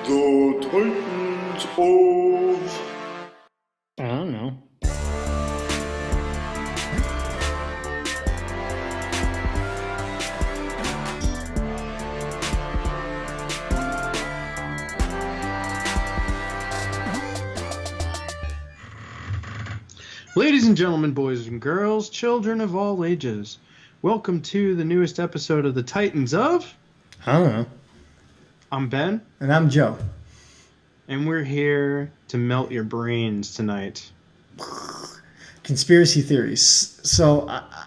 The Titans of... I don't know. Ladies and gentlemen, boys and girls, children of all ages, welcome to the newest episode of the Titans of... I don't know. I'm Ben. And I'm Joe. And we're here to melt your brains tonight. Conspiracy theories. So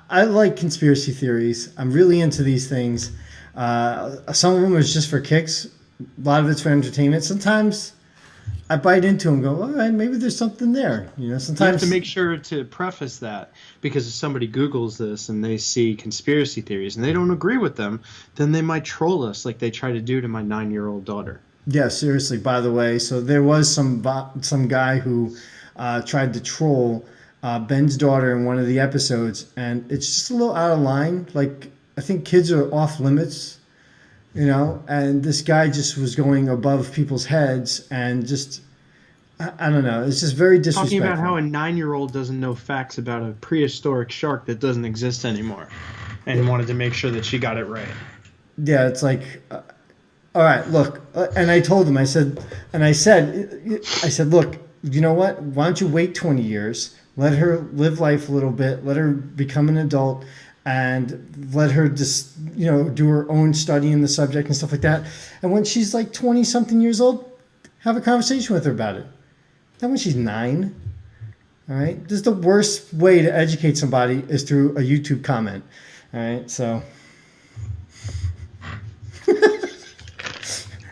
I like conspiracy theories. I'm really into these things. Some of them is just for kicks. A lot of it's for entertainment. Sometimes I bite into them and go, all right, maybe there's something there. You know, sometimes You have to make sure to preface that, because if somebody Googles this and they see conspiracy theories and they don't agree with them, then they might troll us like they try to do to my 9-year-old daughter. Yeah, seriously, by the way. So there was some guy who tried to troll Ben's daughter in one of the episodes, and it's just a little out of line. Like, I think kids are off limits. You know, and this guy just was going above people's heads and just, I don't know. It's just very disrespectful. Talking about how a 9-year-old doesn't know facts about a prehistoric shark that doesn't exist anymore, and wanted to make sure that she got it right. Yeah, it's like, all right, look. And I told him, I said, look, you know what? Why don't you wait 20 years? Let her live life a little bit. Let her become an adult. And let her just, you know, do her own study in the subject and stuff like that. And when she's like 20-something years old, have a conversation with her about it. Not when she's 9. All right? This is the worst way to educate somebody is through a YouTube comment. All right? So.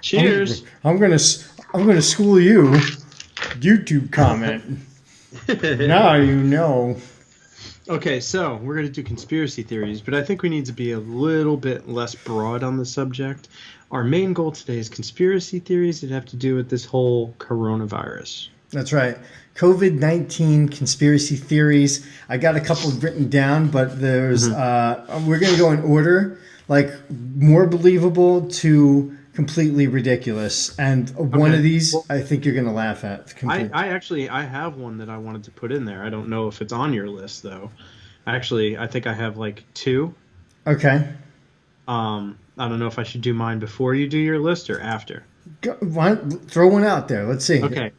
Cheers. I'm gonna school you. YouTube comment. Now you know. Okay, so we're going to do conspiracy theories, but I think we need to be a little bit less broad on the subject. Our main goal today is conspiracy theories that have to do with this whole coronavirus. That's right. COVID-19 conspiracy theories. I got a couple written down, but there's we're going to go in order, like more believable to completely ridiculous. And one of these, I think you're going to laugh at. I have one that I wanted to put in there. I don't know if it's on your list, though. Actually, I think I have like 2. Okay. I don't know if I should do mine before you do your list or after. Throw one out there. Let's see. Okay.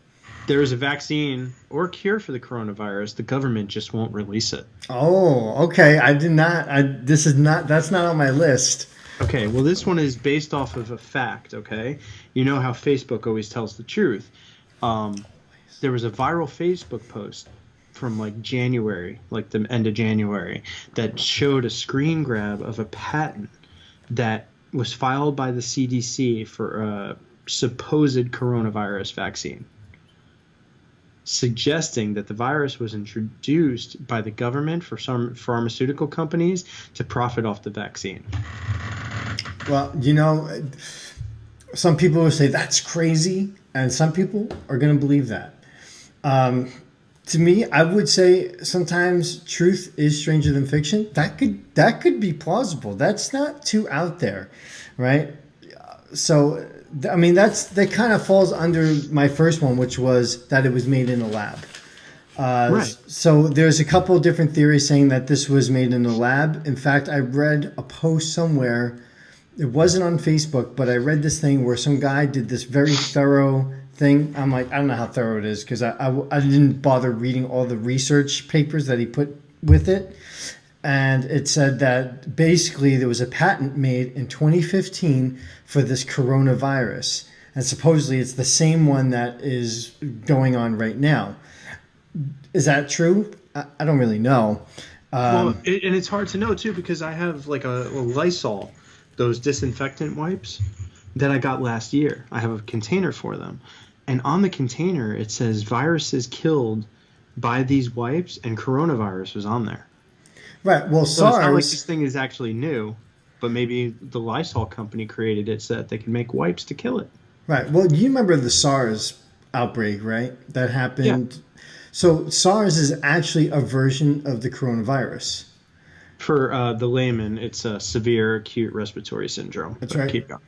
There is a vaccine or cure for the coronavirus. The government just won't release it. Oh, okay. I did not. That's not on my list. Okay, well, this one is based off of a fact, okay? You know how Facebook always tells the truth. There was a viral Facebook post from, like, January, like the end of January, that showed a screen grab of a patent that was filed by the CDC for a supposed coronavirus vaccine, suggesting that the virus was introduced by the government for some pharmaceutical companies to profit off the vaccine. Well, you know, some people will say that's crazy, and some people are going to believe that. To me, I would say sometimes truth is stranger than fiction. That could be plausible. That's not too out there, right? So, I mean, that kind of falls under my first one, which was that it was made in a lab. Right. So there's a couple of different theories saying that this was made in a lab. In fact, I read a post somewhere. It wasn't on Facebook, but I read this thing where some guy did this very thorough thing. I'm like, I don't know how thorough it is because I didn't bother reading all the research papers that he put with it. And it said that basically there was a patent made in 2015 for this coronavirus. And supposedly it's the same one that is going on right now. Is that true? I don't really know. And it's hard to know, too, because I have like a Lysol, those disinfectant wipes that I got last year. I have a container for them. And on the container, it says viruses killed by these wipes, and coronavirus was on there. Right. Well, So SARS. it's not like this thing is actually new, but maybe the Lysol company created it so that they can make wipes to kill it. Right. Well, you remember the SARS outbreak, right? That happened. Yeah. So SARS is actually a version of the coronavirus. For the layman, it's a severe acute respiratory syndrome. That's But right. Keep going.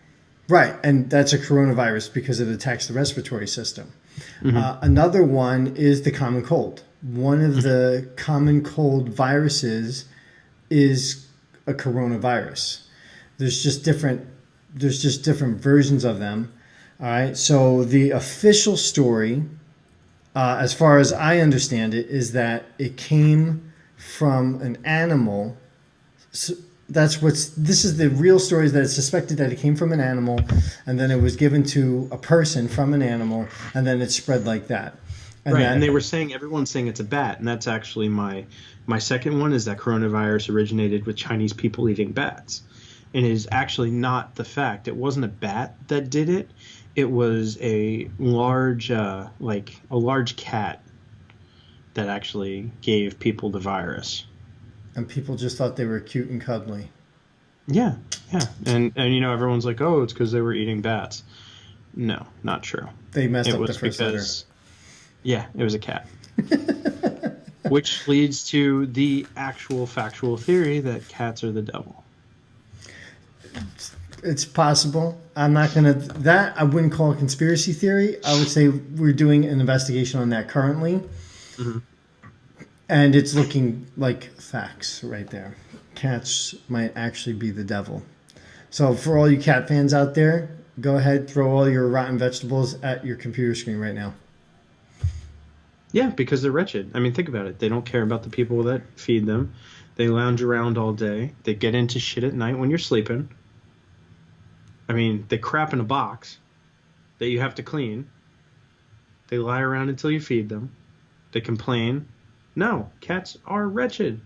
Right, and that's a coronavirus because it attacks the respiratory system. Another one is the common cold. One of the common cold viruses is a coronavirus. There's just different versions of them. All right, so the official story, as far as I understand it, is that it came from an animal. So this is the real story, is that it's suspected that it came from an animal, and then it was given to a person from an animal, and then it spread like that. And they were saying, everyone's saying it's a bat, and that's actually my second one, is that coronavirus originated with Chinese people eating bats. And it is actually not the fact. It wasn't a bat that did it. It was a large cat that actually gave people the virus. And people just thought they were cute and cuddly. Yeah. And everyone's like, oh, it's because they were eating bats. No, not true. They messed up the first letter. Yeah, it was a cat. Which leads to the actual factual theory that cats are the devil. It's possible. I'm not going to... That I wouldn't call a conspiracy theory. I would say we're doing an investigation on that currently. Mm-hmm. And it's looking like facts right there. Cats might actually be the devil. So for all you cat fans out there, go ahead, throw all your rotten vegetables at your computer screen right now. Yeah, because they're wretched. I mean, think about it. They don't care about the people that feed them. They lounge around all day. They get into shit at night when you're sleeping. I mean, they crap in a box that you have to clean. They lie around until you feed them. They complain. No, cats are wretched.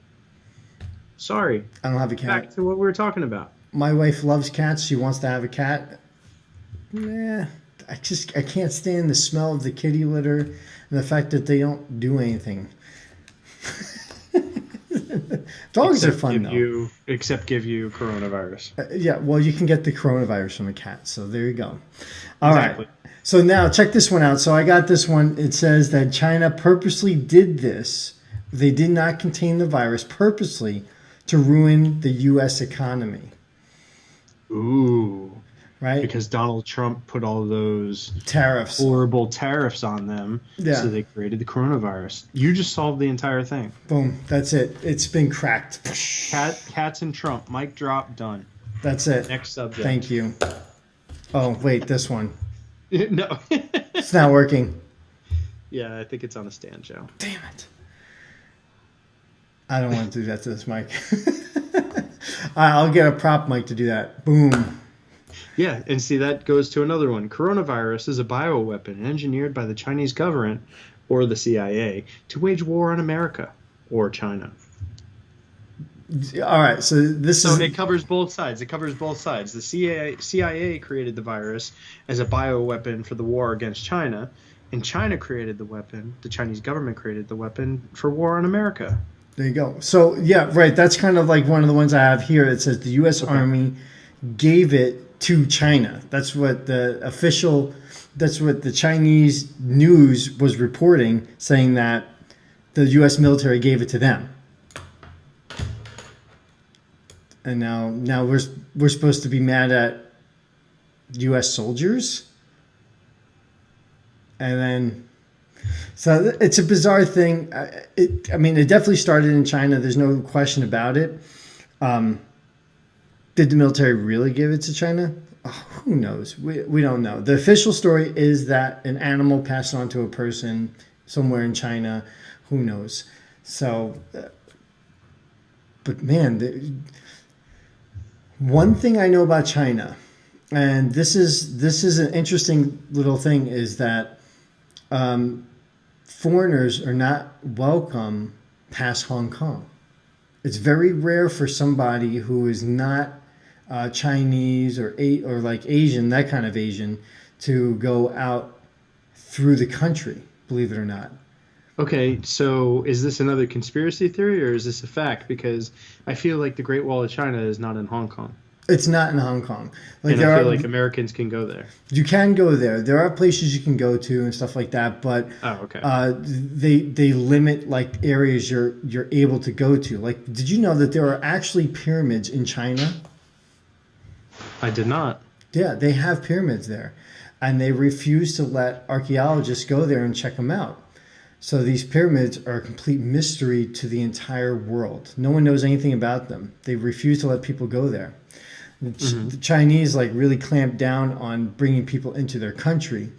Sorry. I don't have a cat. Back to what we were talking about. My wife loves cats. She wants to have a cat. Nah, I can't stand the smell of the kitty litter and the fact that they don't do anything. Dogs are fun, though. Except give you coronavirus. Yeah, well, you can get the coronavirus from a cat, so there you go. All right. So now check this one out. So I got this one. It says that China purposely did this. They did not contain the virus purposely to ruin the U.S. economy. Ooh. Right? Because Donald Trump put all those tariffs, horrible tariffs on them. Yeah. So they created the coronavirus. You just solved the entire thing. Boom. That's it. It's been cracked. Cats and Trump. Mic drop. Done. That's it. Next subject. Thank you. Oh, wait. This one. No. It's not working. Yeah, I think it's on a stand, Joe. Damn it. I don't want to do that to this mic. I'll get a prop mic to do that. Boom. Yeah, and see, that goes to another one. Coronavirus is a bioweapon engineered by the Chinese government or the CIA to wage war on America or China. All right, so it covers both sides. The CIA created the virus as a bioweapon for the war against China, and China created the weapon. The Chinese government created the weapon for war on America. There you go. So, yeah, right. That's kind of like one of the ones I have here. It says the U.S. Army gave it to China. That's what the Chinese news was reporting, saying that the U.S. military gave it to them. And now we're supposed to be mad at U.S. soldiers? And then... So it's a bizarre thing. It definitely started in China. There's no question about it. Did the military really give it to China? Oh, who knows? We don't know. The official story is that an animal passed on to a person somewhere in China. Who knows? So, but man, one thing I know about China, and this is an interesting little thing, is that foreigners are not welcome past Hong Kong. It's very rare for somebody who is not Chinese or like Asian, that kind of Asian, to go out through the country, believe it or not. Okay, so is this another conspiracy theory or is this a fact? Because I feel like the Great Wall of China is not in Hong Kong. It's not in Hong Kong. And I feel like Americans can go there. You can go there. There are places you can go to and stuff like that, but they limit like areas you're able to go to. Like, did you know that there are actually pyramids in China? I did not. Yeah, they have pyramids there, and they refuse to let archaeologists go there and check them out. So these pyramids are a complete mystery to the entire world. No one knows anything about them. They refuse to let people go there. The Chinese like really clamped down on bringing people into their country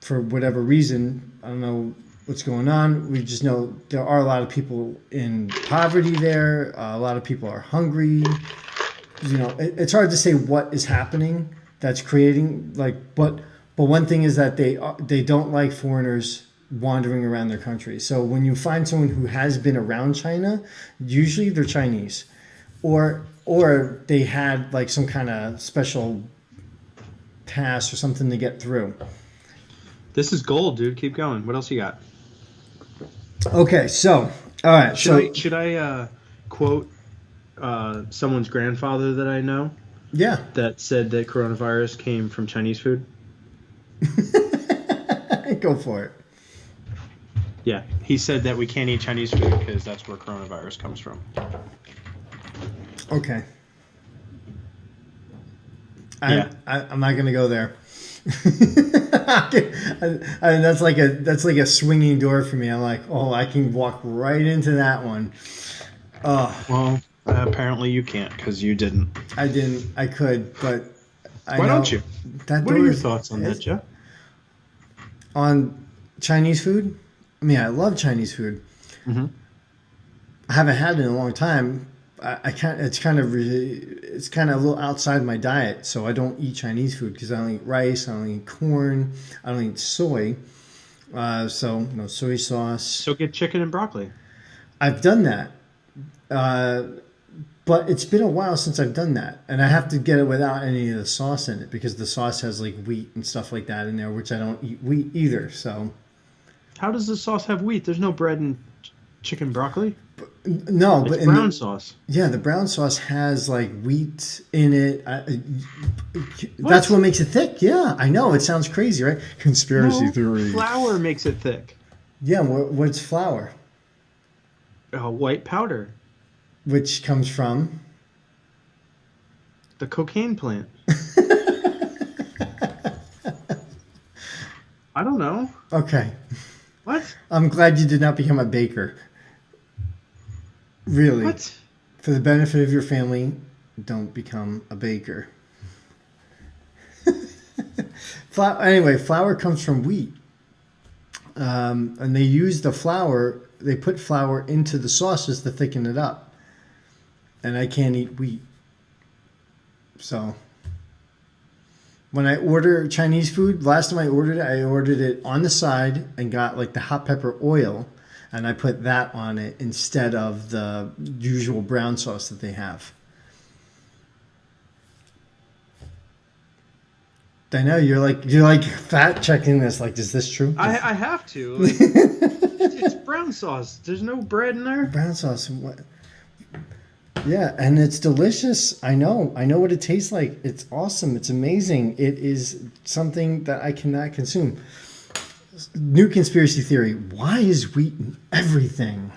for whatever reason. I don't know what's going on. We just know there are a lot of people in poverty there. A lot of people are hungry. You know, it's hard to say what is happening that's creating but one thing is that they don't like foreigners wandering around their country. So when you find someone who has been around China, usually they're Chinese, or they had like some kind of special pass or something to get through. This is gold, dude. Keep going. What else you got? Okay, so all right. Should I quote someone's grandfather that I know Yeah. that said that coronavirus came from Chinese food? Go for it. Yeah, he said that we can't eat Chinese food because that's where coronavirus comes from. Okay. Yeah. I'm not gonna go there. That's like a swinging door for me. I'm like, oh, I can walk right into that one. Oh, Well, apparently you can't because you didn't. I didn't. I could, but Why don't you? That What are door your is- thoughts on that, Jeff? on Chinese food? I mean, I love Chinese food. Mhm. I haven't had it in a long time. I can't. It's kind of a little outside my diet, so I don't eat Chinese food because I don't eat rice, I don't eat corn, I don't eat soy. So no soy sauce. So get chicken and broccoli. I've done that, but it's been a while since I've done that, and I have to get it without any of the sauce in it because the sauce has like wheat and stuff like that in there, which I don't eat wheat either. So How does the sauce have wheat? There's no bread and chicken broccoli. no, but It's in brown sauce. yeah, the brown sauce has like wheat in it. That's what makes it thick. Yeah, I know. It sounds crazy, right? Conspiracy No, theory. flour makes it thick. Yeah, what's flour? White powder. Which comes from? The cocaine plant. I don't know. Okay. What? I'm glad you did not become a baker. Really? What? For the benefit of your family, don't become a baker. Anyway, flour comes from wheat. And they use the flour, they put flour into the sauces to thicken it up. And I can't eat wheat. So, when I order Chinese food, last time I ordered it on the side and got like the hot pepper oil. And I put that on it instead of the usual brown sauce that they have. I know you're like fact checking this. Like, is this true? I have to. Like, it's brown sauce. There's no bread in there. Brown sauce. What? Yeah, and it's delicious. I know what it tastes like. It's awesome. It's amazing. It is something that I cannot consume. New conspiracy theory. Why is wheat in everything?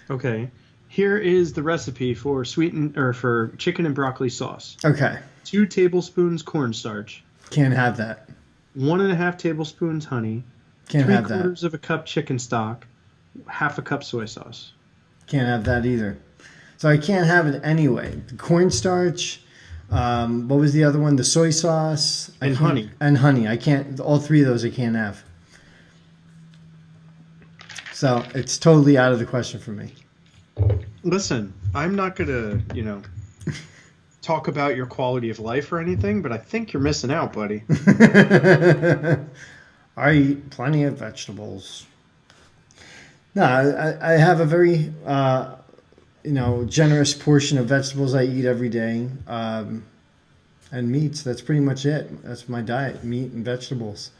Okay. Here is the recipe for for chicken and broccoli sauce. Okay. 2 tablespoons cornstarch. Can't have that. 1.5 tablespoons honey. Can't have that. 3/4 of a cup chicken stock. 1/2 cup soy sauce. Can't have that either. So I can't have it anyway. The cornstarch. What was the other one? The soy sauce And honey. And honey. I can't. All 3 of those I can't have. So it's totally out of the question for me. Listen, I'm not gonna, talk about your quality of life or anything, but I think you're missing out, buddy. I eat plenty of vegetables. No, I have a very generous portion of vegetables I eat every day, and meats. That's pretty much it. That's my diet: meat and vegetables.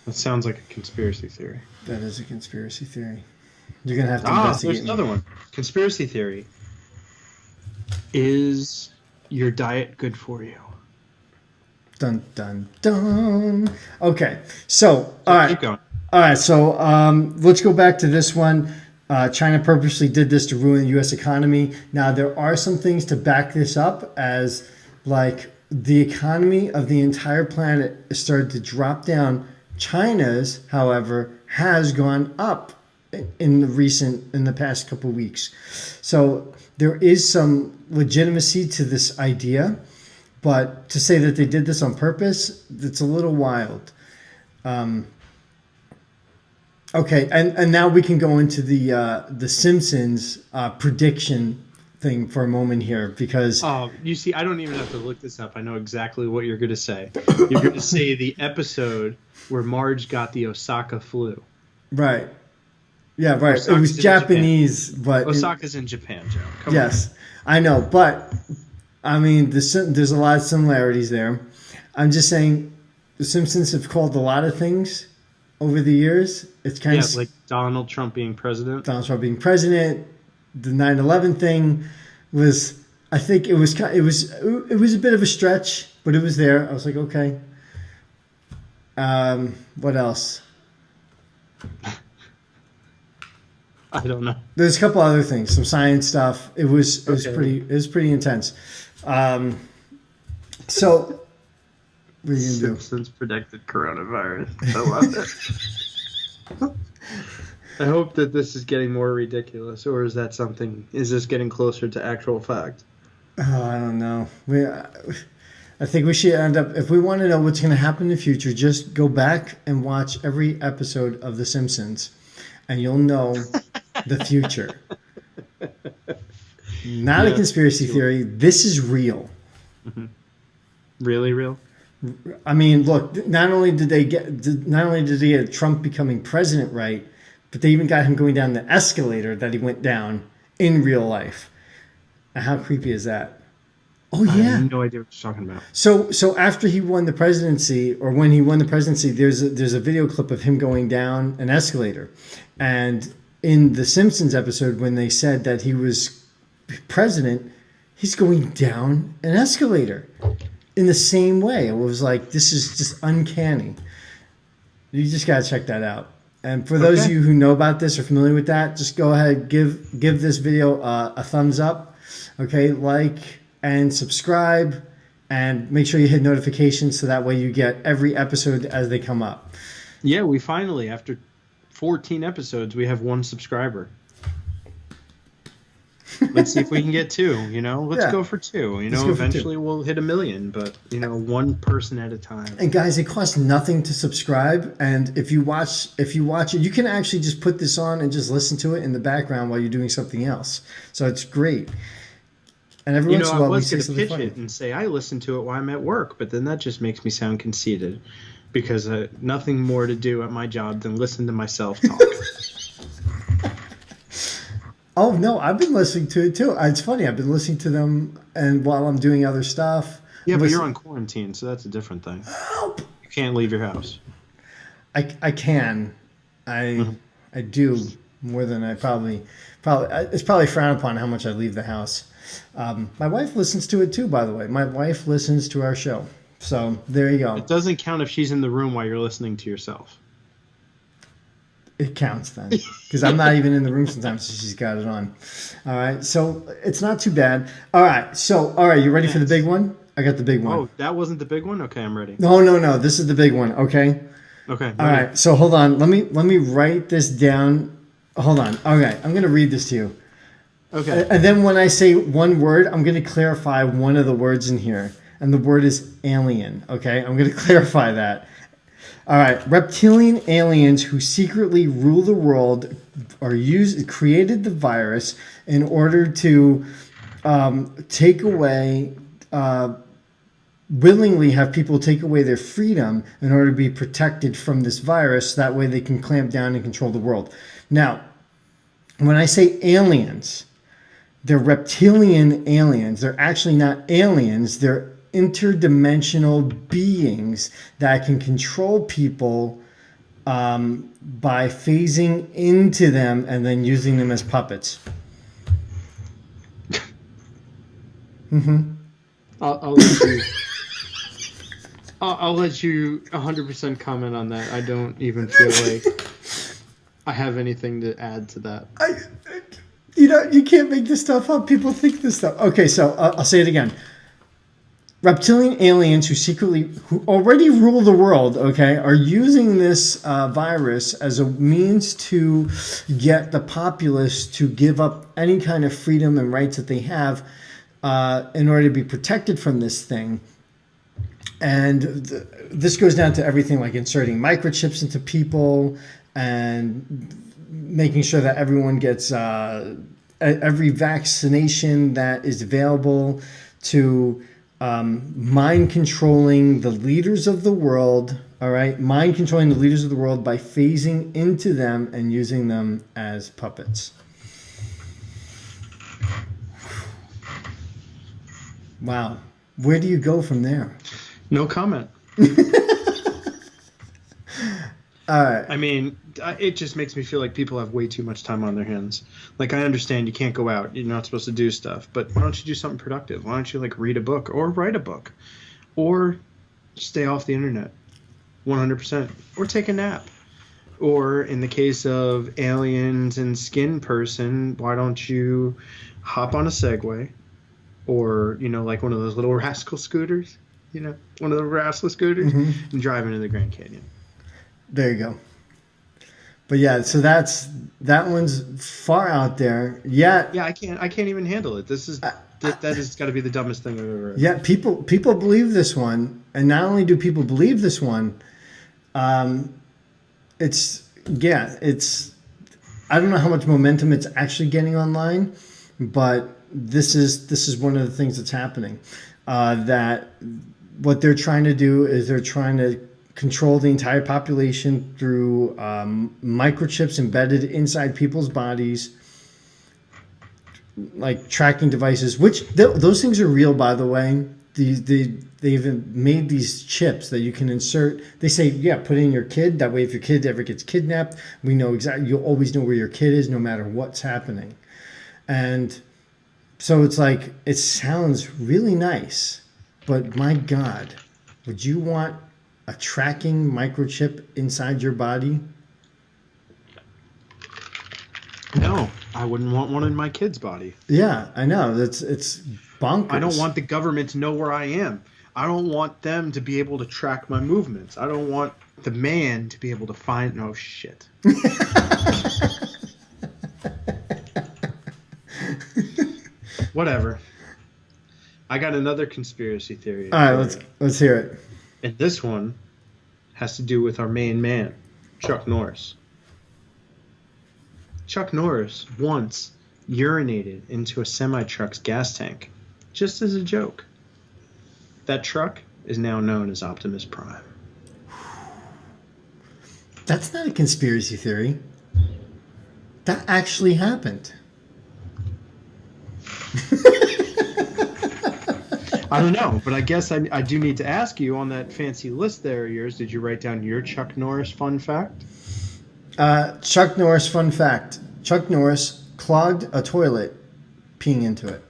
That sounds like a conspiracy theory. That is a conspiracy theory. You're gonna have to There's investigate. another one. Conspiracy theory. Is your diet good for you? Dun dun dun. Okay, so all right. Keep going. All right, so let's go back to this one. China purposely did this to ruin the U.S. economy. Now, there are some things to back this up as, like, the economy of the entire planet started to drop down. China's, however, has gone up in the past couple of weeks. So there is some legitimacy to this idea, but to say that they did this on purpose, it's a little wild. Okay, and now we can go into the Simpsons prediction thing for a moment here, because Oh, you see, I don't even have to look this up. I know exactly what you're going to say. You're going to say the episode where Marge got the Osaka flu. right, yeah, right. Osaka's It was in Japanese, but Osaka's in Japan, Joe. Come yes, I know, but I mean, there's a lot of similarities there. I'm just saying, the Simpsons have called a lot of things over the years. It's on. kind Yeah, of like Donald Trump being president. Donald Trump being president. The 9/11 thing was, I think it was a bit of a stretch, but it was there. I was like, okay. What else? I don't know. There's a couple other things, some science stuff. It was Okay. pretty intense. So what are you gonna do? Simpsons predicted coronavirus. I love it. I hope that this is getting more ridiculous, or is that something? Is this getting closer to actual fact? Oh, I don't know. I think we should end up, if we want to know what's going to happen in the future, just go back and watch every episode of The Simpsons, and you'll know the future. Not a Yeah, conspiracy sure. theory. This is real. Really real? I mean, look. Not only did they get Trump becoming president right, but they even got him going down the escalator that he went down in real life. Now, how creepy is that? Oh I yeah. have no idea what you're talking about. So after he won the presidency, or when he won the presidency, there's a video clip of him going down an escalator, and in the Simpsons episode, when they said that he was president, he's going down an escalator in the same way. It was like, this is just uncanny. You just gotta check that out. And for those of Okay. you who know about this or familiar with that, just go ahead, give this video a thumbs up. Okay, like and subscribe, and make sure you hit notifications so that way you get every episode as they come up. Yeah, we finally, after 14 episodes, we have 1 subscriber. Let's see if we can get 2, Let's Yeah. go for 2. Let's go for 2. Eventually we'll hit 1 million, but, 1 person at a time. And guys, it costs nothing to subscribe. And if you watch it, you can actually just put this on and just listen to it in the background while you're doing something else. So it's great. And every once in a I while we was say going to something pitch funny. it and say I listen to it while I'm at work, but then that just makes me sound conceited because nothing more to do at my job than listen to myself talk. Oh no, I've been listening to it too. It's funny. I've been listening to them, and while I'm doing other stuff. Yeah, but Listen- you're on quarantine, so that's a different thing. You can't leave your house. I can, I do more than I probably. It's probably frowned upon how much I leave the house. My wife listens to it too, by the way. My wife listens to our show, so there you go. It doesn't count if she's in the room while you're listening to yourself. It counts then, because I'm not even in the room sometimes, so she's got it on. All right, so it's not too bad. All right, you ready for the big one? I got the big one. Oh, that wasn't the big one? Okay, I'm ready. No, this is the big one. Okay. Okay. All right, so hold on. Let me write this down. Hold on. Okay, I'm gonna read this to you. Okay. And then when I say one word, I'm going to clarify one of the words in here. And the word is alien. Okay? I'm going to clarify that. All right. Reptilian aliens who secretly rule the world created the virus in order to take away, willingly have people take away their freedom in order to be protected from this virus. That way they can clamp down and control the world. Now, when I say aliens, they're reptilian aliens. They're actually not aliens. They're interdimensional beings that can control people by phasing into them and then using them as puppets. I'll let you. I'll let you 100% comment on that. I don't even feel like I have anything to add to that. You can't make this stuff up. People think this stuff. Okay, so I'll say it again. reptilian aliens who already rule the world, okay, are using this virus as a means to get the populace to give up any kind of freedom and rights that they have in order to be protected from this thing. And this goes down to everything like inserting microchips into people and making sure that everyone gets every vaccination that is available, to mind controlling the leaders of the world. All right, mind controlling the leaders of the world by phasing into them and using them as puppets. Wow. Where do you go from there? No comment. All right. I mean, it just makes me feel like people have way too much time on their hands. Like, I understand you can't go out, you're not supposed to do stuff, but why don't you do something productive? Why don't you, like, read a book or write a book or stay off the internet 100% or take a nap? Or in the case of aliens and skin person, why don't you hop on a Segway or, you know, like one of those little rascal scooters, you know, one of the rascal scooters, and drive into the Grand Canyon. There you go. But yeah, so that one's far out there. Yeah. Yeah, I can't even handle it. This is that has got to be the dumbest thing I've ever read. Yeah, people believe this one, and not only do people believe this one, it's I don't know how much momentum it's actually getting online, but this is one of the things that's happening. That what they're trying to do is they're trying to control the entire population through microchips embedded inside people's bodies, like tracking devices, which those things are real, by the way. They've made these chips that you can insert. They say, yeah, put in your kid. That way, if your kid ever gets kidnapped, we know exactly. You'll always know where your kid is, no matter what's happening. And so it's like, it sounds really nice, but my God, would you want a tracking microchip inside your body? No, I wouldn't want one in my kid's body. Yeah, I know. It's bonkers. I don't want the government to know where I am. I don't want them to be able to track my movements. I don't want the man to be able to find. Oh shit. Whatever. I got another conspiracy theory. All right, let's hear it. And this one has to do with our main man, Chuck Norris. Chuck Norris once urinated into a semi-truck's gas tank, just as a joke. That truck is now known as Optimus Prime. That's not a conspiracy theory. That actually happened. I don't know, but I guess I do need to ask you, on that fancy list there of yours, did you write down your Chuck Norris fun fact? Chuck Norris fun fact. Chuck Norris clogged a toilet peeing into it.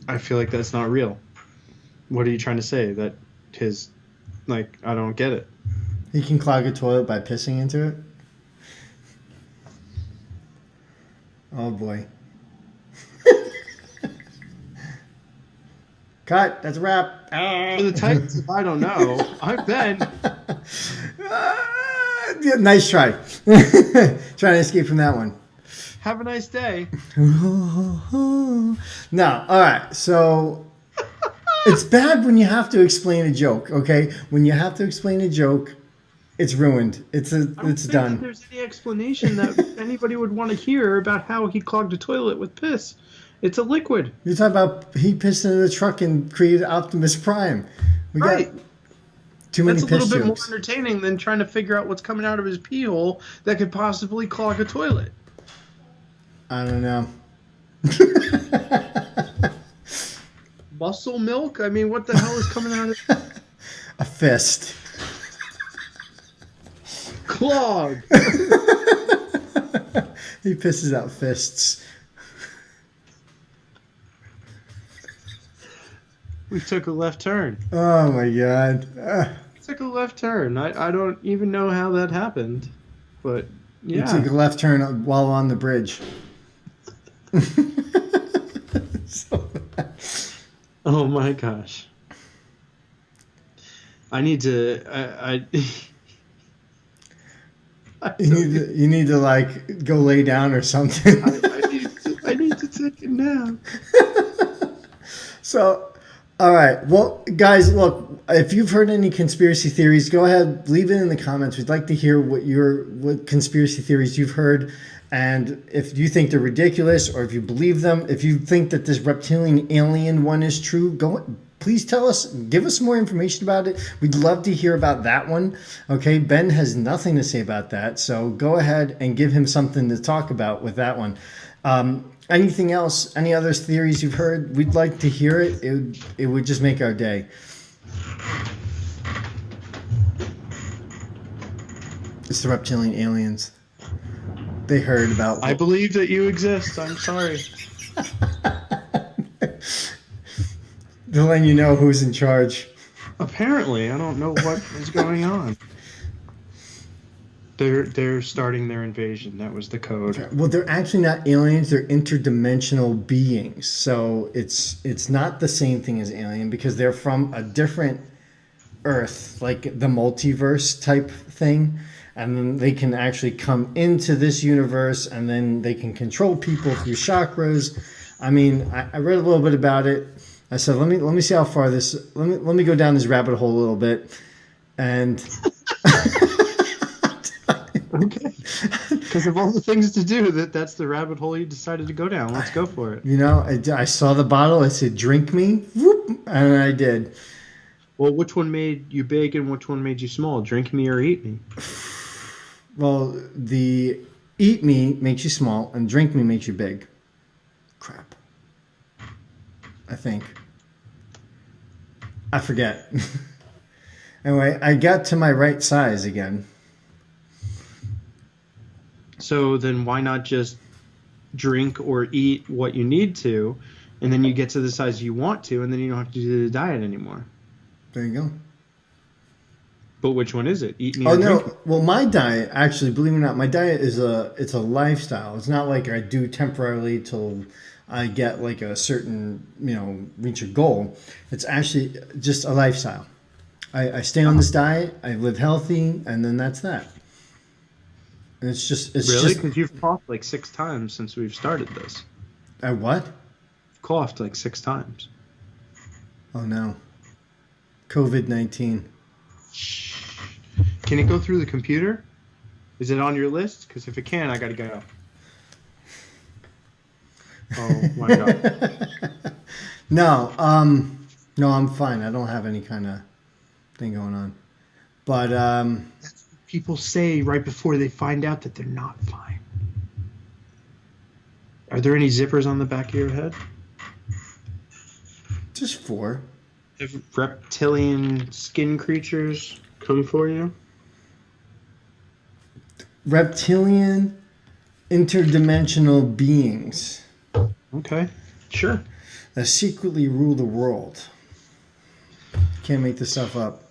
I feel like that's not real. What are you trying to say? That his, like, I don't get it. He can clog a toilet by pissing into it? Oh boy. Cut. That's a wrap. For the Titans, if I don't know, I'm Ben. Yeah, nice try. Trying to escape from that one. Have a nice day. No. All right. So it's bad when you have to explain a joke. Okay, when you have to explain a joke, it's ruined. It's done. There's any explanation that anybody would want to hear about how he clogged a toilet with piss. It's a liquid. You're talking about he pissed in the truck and created Optimus Prime. We right. got too many That's a piss little bit jokes. more entertaining than trying to figure out what's coming out of his pee hole that could possibly clog a toilet. I don't know. Muscle milk? I mean, what the hell is coming out of A fist. clog? He pisses out fists. We took a left turn. Oh my God. We took a left turn. I don't even know how that happened. But, You yeah. took a left turn while on the bridge. Oh my gosh. I need to. You need to like go lay down or something. I need to take a nap. So, all right. Well, guys, look, if you've heard any conspiracy theories, go ahead, leave it in the comments. We'd like to hear what conspiracy theories you've heard, and if you think they're ridiculous or if you believe them. If you think that this reptilian alien one is true, please tell us, give us more information about it. We'd love to hear about that one. Okay, Ben has nothing to say about that, so go ahead and give him something to talk about with that one. Anything else? Any other theories you've heard? We'd like to hear it. It would just make our day. It's the reptilian aliens. They heard about. I believe that you exist. I'm sorry. They're letting you know who's in charge. Apparently, I don't know what is going on. They're starting their invasion. That was the code. Well, they're actually not aliens. They're interdimensional beings. So it's not the same thing as alien because they're from a different Earth, like the multiverse type thing. And then they can actually come into this universe, and then they can control people through chakras. I mean, I read a little bit about it. I said, let me see how far this. Let me go down this rabbit hole a little bit, and. Okay. Because of all the things to do, that's the rabbit hole you decided to go down. Let's go for it. You know, I saw the bottle. I said, "Drink me," whoop, and I did. Well, which one made you big and which one made you small? Drink me or eat me? Well, the eat me makes you small, and drink me makes you big. Crap. I think. I forget. Anyway, I got to my right size again. So then why not just drink or eat what you need to, and then you get to the size you want to, and then you don't have to do the diet anymore? There you go. But which one is it? Eat me Oh or drink me? no! Well, my diet, actually, believe it or not, my diet is it's a lifestyle. It's not like I do temporarily till I get like a certain reach a goal. It's actually just a lifestyle. I stay on this diet. I live healthy, and then that's that. And it's Really? just Because you've coughed like 6 times since we've started this. I what? You've coughed like 6 times. Oh no! COVID-19. Can it go through the computer? Is it on your list? Because if it can, I gotta go. Oh my god. No, no, I'm fine. I don't have any kind of thing going on. But People say right before they find out that they're not fine. Are there any zippers on the back of your head? just 4. Have reptilian skin creatures come for you? Reptilian interdimensional beings Okay, sure. that secretly rule the world. Can't make this stuff up.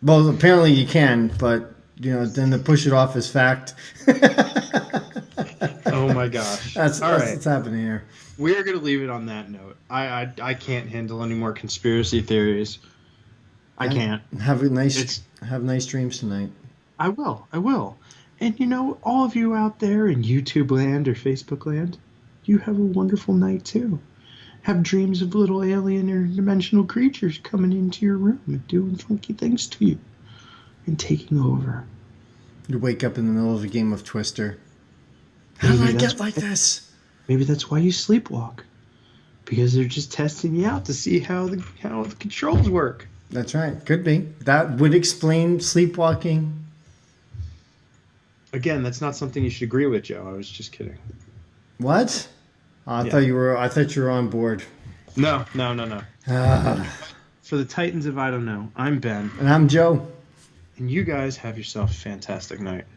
Well, apparently you can, but then to push it off as fact. Oh my gosh. That's All right. what's happening here. We're going to leave it on that note. I can't handle any more conspiracy theories. I can't. Have nice dreams tonight. I will. And all of you out there in YouTube land or Facebook land, you have a wonderful night too. Have dreams of little alien or dimensional creatures coming into your room and doing funky things to you and taking over. You wake up in the middle of a game of Twister. How did I get like this? Maybe that's why you sleepwalk. Because they're just testing you out to see how the controls work. That's right. Could be. That would explain sleepwalking. Again, that's not something you should agree with, Joe. I was just kidding. What? I thought you were on board. No. Ah. For the Titans of I Don't Know, I'm Ben. And I'm Joe. And you guys have yourself a fantastic night.